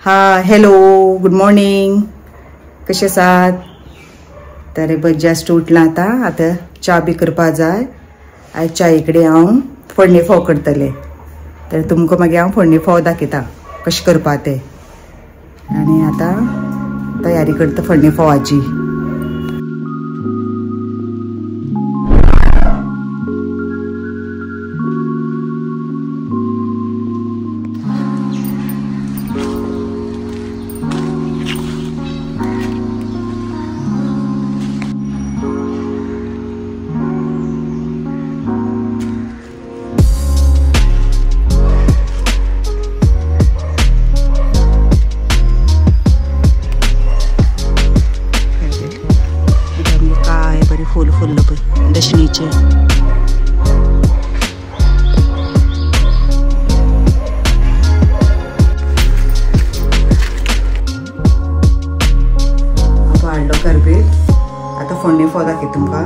Hello good morning. कशे आसात? तर जस्ट उठला आता चा बी करपा जाय. आयज चाये कडेन हांव फोडणी फोव करतले. तर तुमकां मागीर हांव फोडणी फोव दाखयता कशें करपा ते. आनी आतां तयारी करता फोडणी फोवाची. फूल दशणीचे हाडलो करबील. आता फोडणी फोव दाखय तुमकां.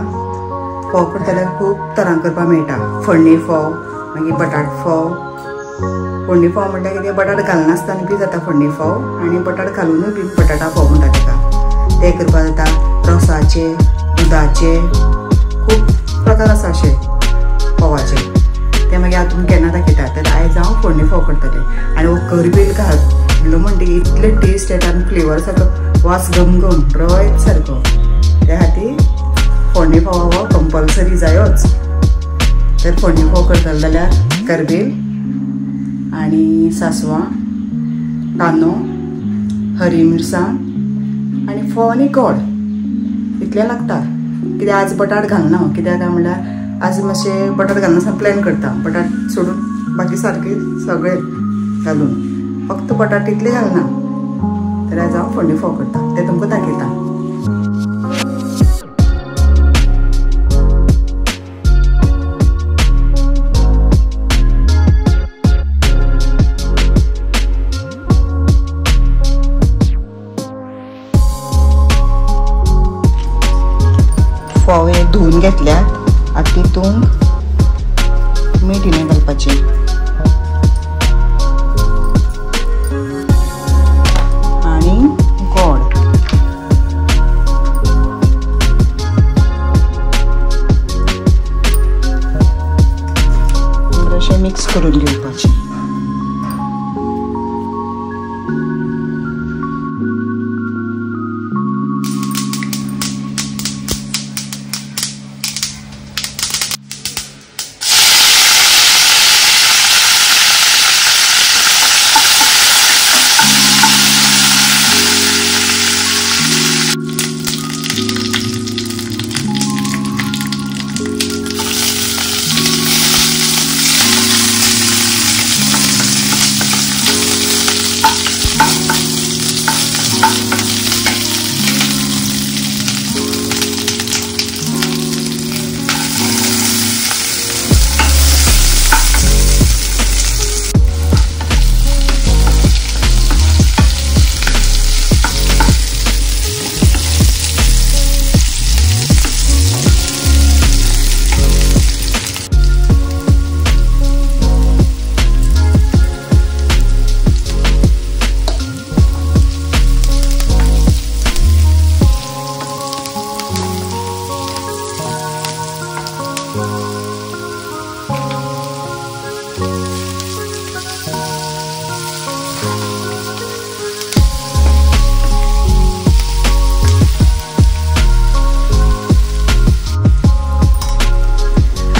फोव करता जाल्यार खूब तरां करपा मेळटा. फोडणी फोव, मागीर बटाट फोव. फोडणी फोव म्हटल्यार कितें, बटाट घालनासतना बी जाता फोडणी फोव, आनी बटाट घालूनय बी बटाटा फोव म्हणटा ताका. ते करपा जाता. रोसाचे, दुधाचे खूब प्रकार आसा अशे फोवाचे. ते मागीर हांव तुमकां केन्ना दाखयता. तर आयज हांव फोडणी फोव करतलें. आनी हो करबील घातलो म्हणटकीर इतले टेस्ट येता आनी फ्लेवर सारको वास घमघम रयत सारको. त्या खातीर फोडणी फोव हो कंपलसरी जायोच. तर फोडणी फोव करतले जाल्यार करबील आनी सांसवां, कांदो, हरी मिरसांग आनी फोव आनी गोड इतलें लागता. कित्याक आज बटाट घालना. कित्याक काय म्हणल्यार आज मातशें बटाट घालनासतना प्लॅन करता. बटाट सोडून बाकी सारके सगळे घालून फक्त बटाट इतले घालना. तर आज हांव फोडणी फोव करता, ते तुमकां दाखयता. फोव हे धुवन घेतल्यात. आतां तितूंत मीठ इल्लें घालपाचें आनी गोड. अशें मिक्स करून घेवपाचें.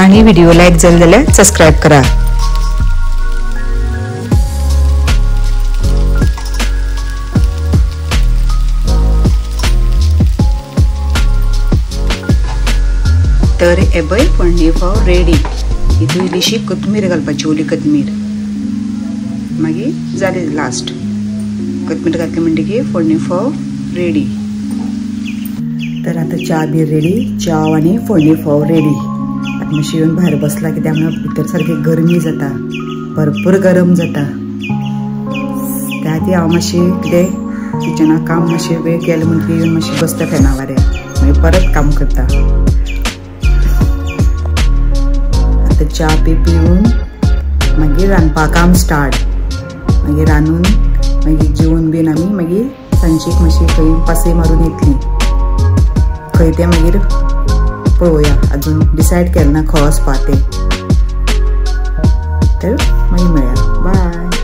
आणि व्हिडिओ लाईक झाला जाल्यार सबस्क्राईब करा. तर हे पळय फोडणी फोव रेडी. हितून इल्लीशी कोथमीर घालपाची, ओली कोथमीर. मागीर जालें लास्ट. कोथमीर घातली म्हणटकीर फोडणी फोव रेडी. तर आता चा बी रेडी. चाव आनी फोडणी फोव रेडी. मातशें येवन भायर बसला. कित्याक म्हणल्यार भितर सारकी गरमी जाता, भरपूर गरम जाता. त्या खातीर हांव मातशें कितें किचनाक काम मातशें वेळ केलें म्हणटकीर येवन मातशें बसता फेना वाऱ्यार. मागीर परत काम करता. आतां च्या पिवन मागीर रांदपा काम स्टार्ट. मागीर रांदून मागीर जेवन बीन आमी मागीर सांजची मातशी खंय पासय मारून येतली खंय तें मागीर पळोवया अजून डिसायड केलें ना खंय वचपा तें तर मागीर मेळया बाय.